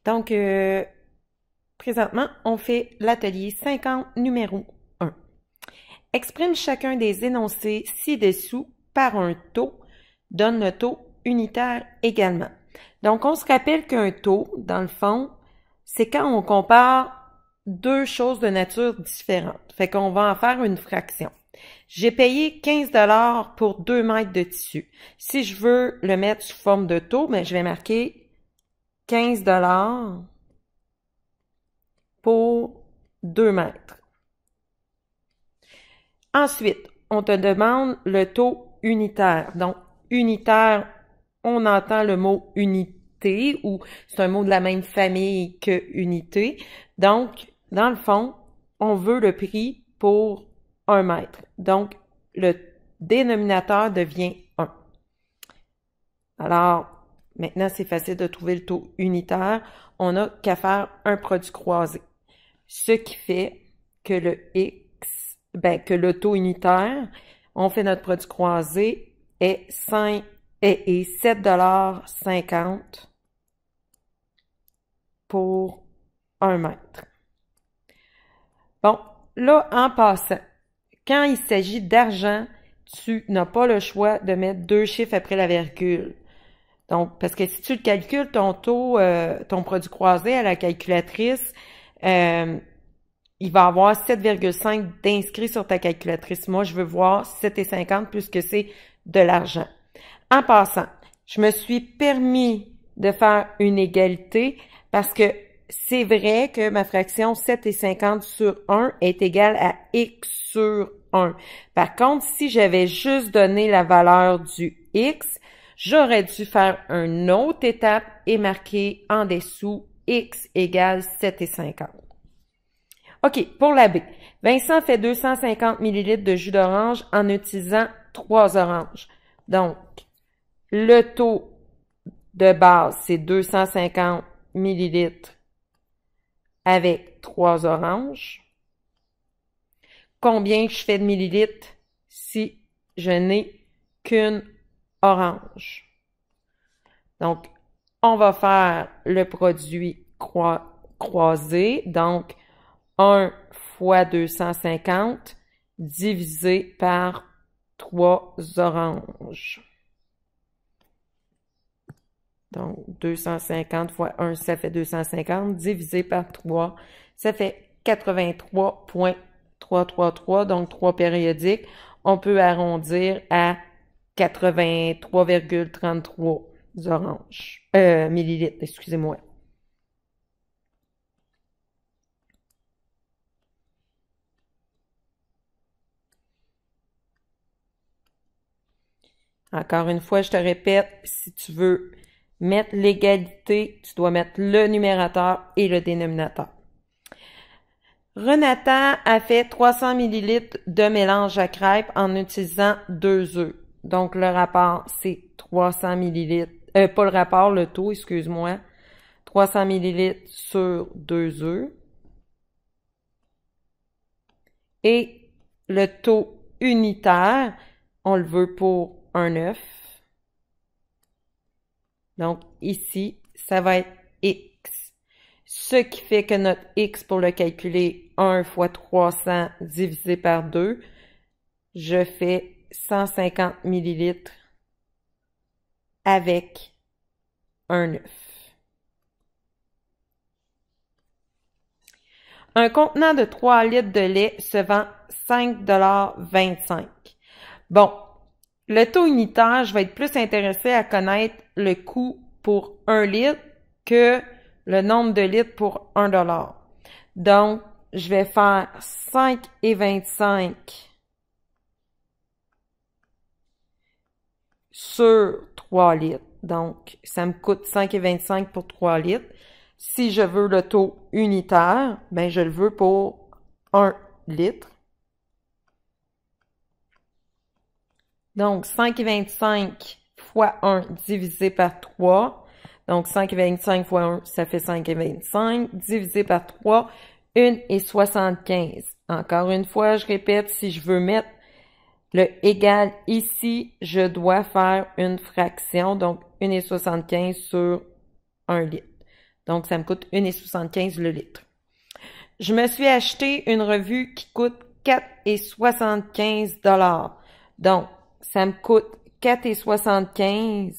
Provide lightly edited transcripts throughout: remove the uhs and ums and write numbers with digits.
Donc, présentement, on fait l'atelier 50 numéro 1. Exprime chacun des énoncés ci-dessous par un taux. Donne le taux unitaire également. Donc, on se rappelle qu'un taux, dans le fond, c'est quand on compare deux choses de nature différente. Fait qu'on va en faire une fraction. J'ai payé 15 $ pour 2 mètres de tissu. Si je veux le mettre sous forme de taux, ben, je vais marquer 15 $ pour 2 mètres. Ensuite, on te demande le taux unitaire. Donc, unitaire, on entend le mot unité ou c'est un mot de la même famille que unité. Donc, dans le fond, on veut le prix pour 1 mètre. Donc, le dénominateur devient 1. Alors, maintenant, c'est facile de trouver le taux unitaire. On n'a qu'à faire un produit croisé. Ce qui fait que que le taux unitaire, on fait notre produit croisé, est 7,50 $ pour 1 mètre. Bon, là, en passant, quand il s'agit d'argent, tu n'as pas le choix de mettre 2 chiffres après la virgule. Donc, parce que si tu le calcules, ton taux, ton produit croisé à la calculatrice, il va avoir 7,5 d'inscrit sur ta calculatrice. Moi, je veux voir 7,50 puisque c'est de l'argent. En passant, je me suis permis de faire une égalité parce que c'est vrai que ma fraction 7,50 sur 1 est égale à x sur 1. Par contre, si j'avais juste donné la valeur du x, j'aurais dû faire une autre étape et marquer en dessous x égale 7,50. OK, pour la B. Vincent fait 250 ml de jus d'orange en utilisant 3 oranges. Donc, le taux de base, c'est 250 ml avec 3 oranges. Combien je fais de millilitres si je n'ai qu'une orange? Donc, on va faire le produit croisé. Donc, 1 fois 250 divisé par 3 oranges. Donc, 250 fois 1, ça fait 250, divisé par 3, ça fait 83,333, donc 3 périodiques. On peut arrondir à 83,33 oranges, millilitres, excusez-moi. Encore une fois, je te répète, si tu veux mettre l'égalité, tu dois mettre le numérateur et le dénominateur. Renata a fait 300 ml de mélange à crêpes en utilisant 2 œufs. Donc, le rapport, c'est 300 ml, pas le rapport, le taux, excuse-moi. 300 ml sur 2 œufs. Et le taux unitaire, on le veut pour un œuf. Donc, ici, ça va être x. Ce qui fait que notre x, pour le calculer, 1 fois 300 divisé par 2, je fais 150 ml avec un œuf. Un contenant de 3 litres de lait se vend 5,25 $. Bon, le taux unitaire, je vais être plus intéressée à connaître le coût pour 1 litre que le nombre de litres pour 1 $. Donc, je vais faire 5,25 sur 3 litres. Donc, ça me coûte 5,25 pour 3 litres. Si je veux le taux unitaire, ben je le veux pour 1 litre. Donc, 5,25 fois 1 divisé par 3. Donc, 5,25 fois 1, ça fait 5,25. Divisé par 3, 1,75. Encore une fois, je répète, si je veux mettre le égal ici, je dois faire une fraction. Donc, 1,75 sur 1 litre. Donc, ça me coûte 1,75 le litre. Je me suis acheté une revue qui coûte 4,75 $. Donc, ça me coûte 4,75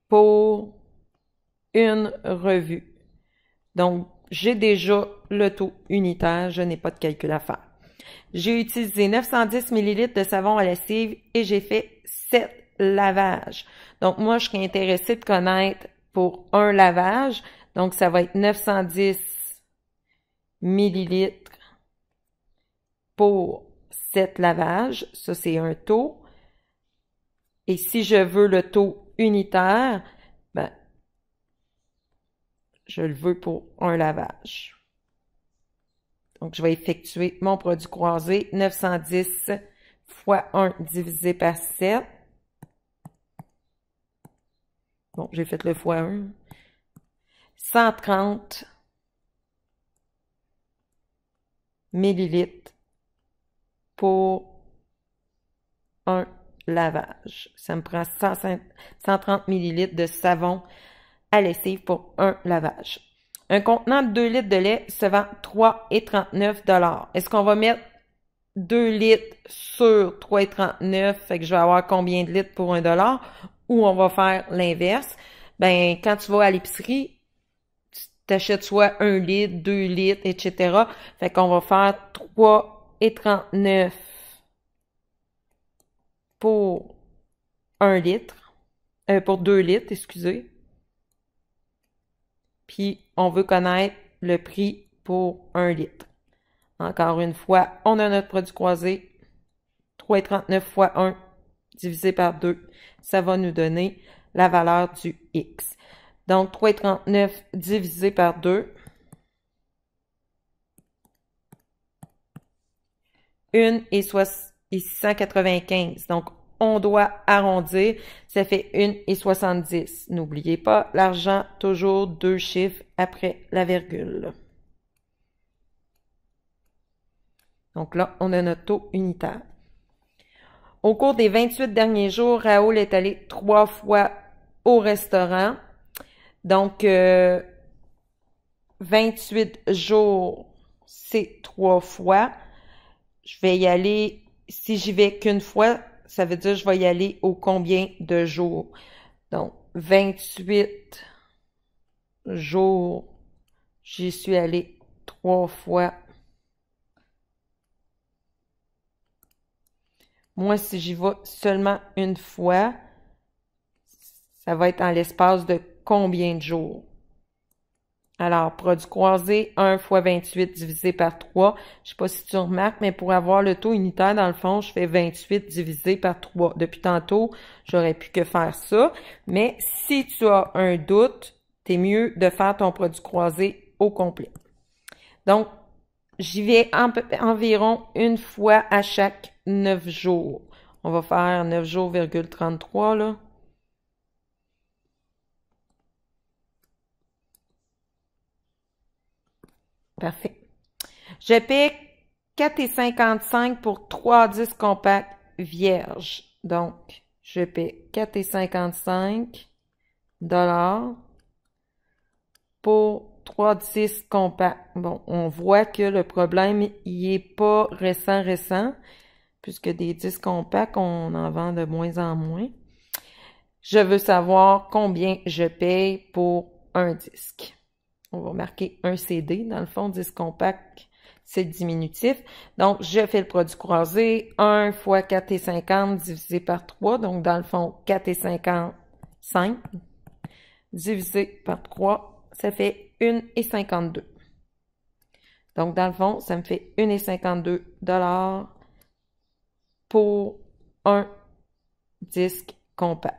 pour une revue. Donc, j'ai déjà le taux unitaire, je n'ai pas de calcul à faire. J'ai utilisé 910 ml de savon à lessive et j'ai fait 7 lavages. Donc, moi, je serais intéressée de connaître pour un lavage. Donc, ça va être 910 millilitres pour 7 lavages. Ça, c'est un taux. Et si je veux le taux unitaire, ben, je le veux pour un lavage. Donc, je vais effectuer mon produit croisé, 910 fois 1 divisé par 7. Bon, j'ai fait le fois 1. 130 millilitres pour un lavage. Ça me prend 130 millilitres de savon à lessive pour un lavage. Un contenant de 2 litres de lait se vend 3,39 $. Est-ce qu'on va mettre 2 litres sur 3,39 $, fait que je vais avoir combien de litres pour 1 $? Ou on va faire l'inverse? Ben, quand tu vas à l'épicerie, tu t'achètes soit 1 litre, 2 litres, etc. Fait qu'on va faire 3,39 $ pour 1 litre, pour 2 litres, excusez. Puis, on veut connaître le prix pour 1 litre. Encore une fois, on a notre produit croisé. 3,39 fois 1 divisé par 2. Ça va nous donner la valeur du X. Donc, 3,39 divisé par 2. 1,695. Donc, on doit arrondir. Ça fait 1,70. N'oubliez pas, l'argent, toujours 2 chiffres après la virgule. Donc là, on a notre taux unitaire. Au cours des 28 derniers jours, Raoul est allé 3 fois au restaurant. Donc, 28 jours, c'est 3 fois. Je vais y aller, si j'y vais qu'une fois, ça veut dire que je vais y aller au combien de jours? Donc, 28 jours, j'y suis allé 3 fois. Moi, si j'y vais seulement une fois, ça va être en l'espace de combien de jours? Alors, produit croisé, 1 fois 28 divisé par 3. Je sais pas si tu remarques, mais pour avoir le taux unitaire, dans le fond, je fais 28 divisé par 3. Depuis tantôt, j'aurais pu que faire ça. Mais si tu as un doute, c'est mieux de faire ton produit croisé au complet. Donc, j'y vais environ une fois à chaque 9 jours. On va faire 9 jours,33 là. Parfait. Je paie 4,55 pour 3 disques compacts vierges. Donc, je paie 4,55 $ pour 3 disques compacts. Bon, on voit que le problème, il est pas récent, puisque des disques compacts, on en vend de moins en moins. Je veux savoir combien je paye pour un disque. On va marquer un CD. Dans le fond, disque compact, c'est le diminutif. Donc, je fais le produit croisé. 1 fois 4,50 divisé par 3. Donc, dans le fond, 4,55 divisé par 3, ça fait 1,52. Donc, dans le fond, ça me fait 1,52 $ pour un disque compact.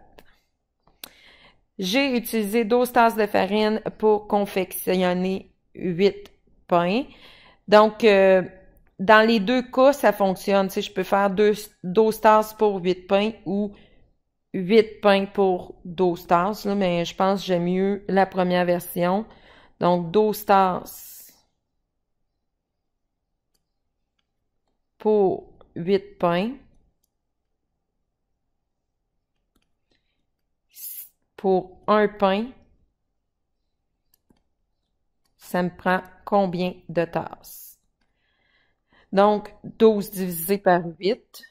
J'ai utilisé 12 tasses de farine pour confectionner 8 pains. Donc, dans les deux cas, ça fonctionne. Tu sais, je peux faire 12 tasses pour 8 pains ou 8 pains pour 12 tasses, là, mais je pense que j'aime mieux la première version. Donc, 12 tasses pour 8 pains. pour un pain, ça me prend combien de tasses? Donc, 12 divisé par 8,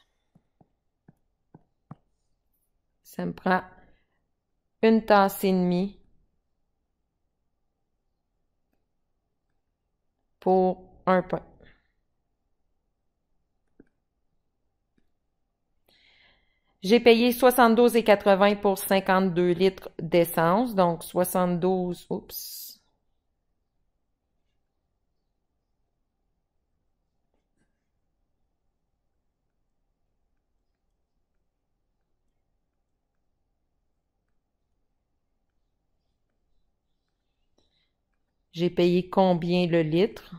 ça me prend une tasse et demie pour un pain. J'ai payé 72,80 pour 52 litres d'essence, donc 72, oups. J'ai payé combien le litre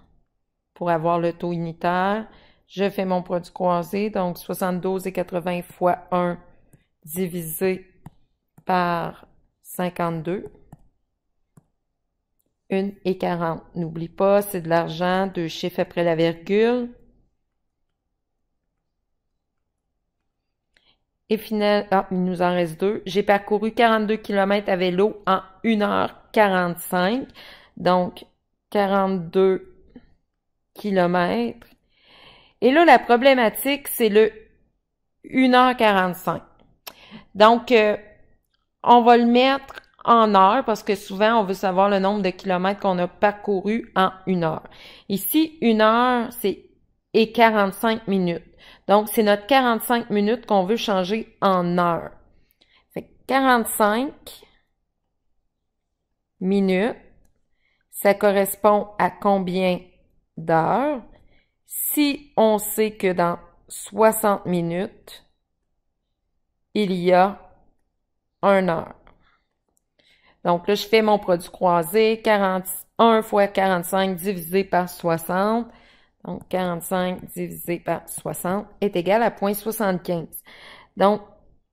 pour avoir le taux unitaire? Je fais mon produit croisé, donc 72,80 fois 1 divisé par 52. 1,40. N'oublie pas, c'est de l'argent, 2 chiffres après la virgule. Et final, il nous en reste 2. J'ai parcouru 42 km à vélo en 1h45. Donc, 42 km. Et là, la problématique, c'est le 1h45. Donc, on va le mettre en heures parce que souvent, on veut savoir le nombre de kilomètres qu'on a parcouru en 1 heure. Ici, 1 heure, c'est et 45 minutes. Donc, c'est notre 45 minutes qu'on veut changer en heures. Fait que 45 minutes, ça correspond à combien d'heures? Si on sait que dans 60 minutes, il y a 1 heure. Donc là, je fais mon produit croisé, 41 fois 45 divisé par 60. Donc, 45 divisé par 60 est égal à 0,75. Donc,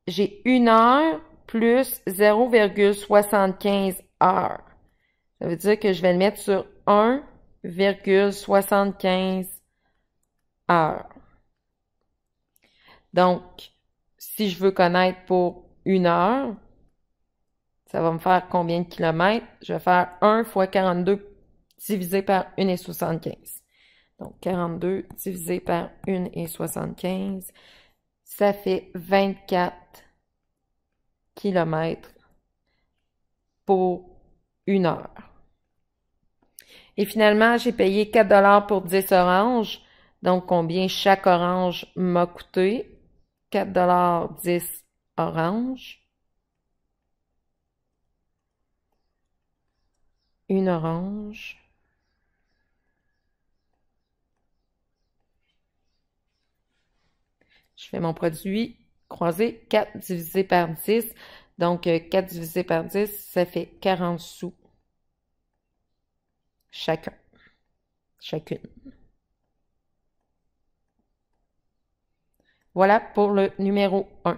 j'ai 1 heure plus 0,75 heures. Ça veut dire que je vais le mettre sur 1,75 heures. Donc, si je veux connaître pour 1 heure, ça va me faire combien de kilomètres? Je vais faire 1 fois 42 divisé par 1,75. Donc, 42 divisé par 1,75, ça fait 24 kilomètres pour 1 heure. Et finalement, j'ai payé 4 $ pour 10 oranges. Donc, combien chaque orange m'a coûté? 4 $, 10 oranges. Une orange. Je fais mon produit croisé, 4 divisé par 10. Donc, 4 divisé par 10, ça fait 40 sous chacune. Voilà pour le numéro 1.